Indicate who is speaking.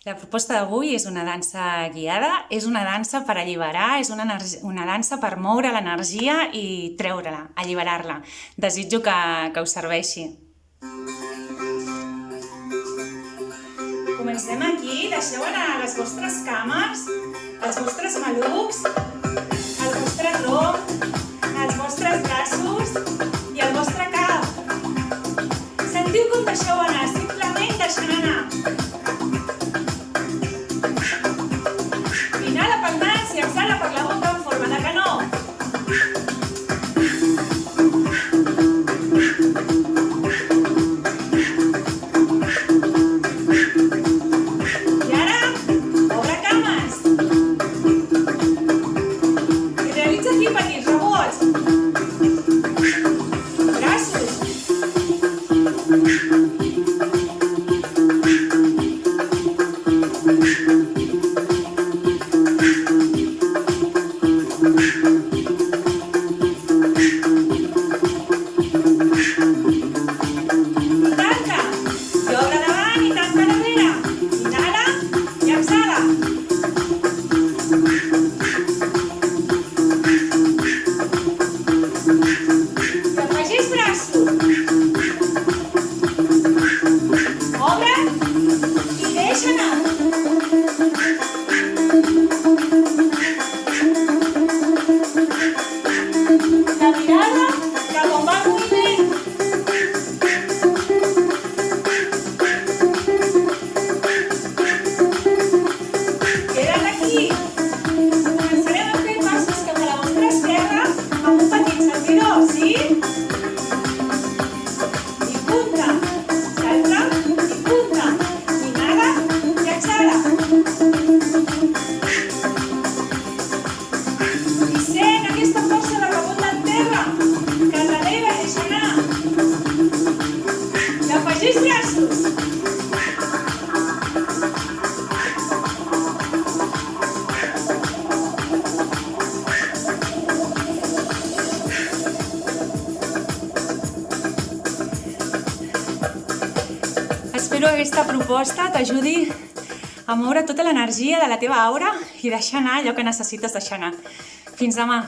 Speaker 1: La proposta d'avui és una dansa guiada, és una dansa per alliberar, és una dansa per moure l'energia i treure-la, alliberar-la. Desitjo que us serveixi. Comencem aquí, deixeu anar les vostres cames, els vostres malucs, el vostre tronc, els vostres braços i el vostre cap. Sentiu com deixeu anar, simplement deixant anar. Inhala pel nas i exhala per la boca en forma de canó. I ara, obre cames. I realitza aquí petits rebots. Braços. Tanca. I obre davant i tanca darrere. Inhala i exhala. I afegeix braços. Obre i deixa anar. La mirada cap on va el moviment. Queda't aquí. Començarem a fer passos cap a la vostra esquerra amb un petit saltidor, sí? I punta, salta i punta. Inhala i exhala. I sent aquesta força de rebot del terra que l'eleva i deixa anar. I afegeix braços. Espero que aquesta proposta t'ajudi a moure tota l'energia de la teva aura i deixar anar allò que necessites deixar anar. Fins demà!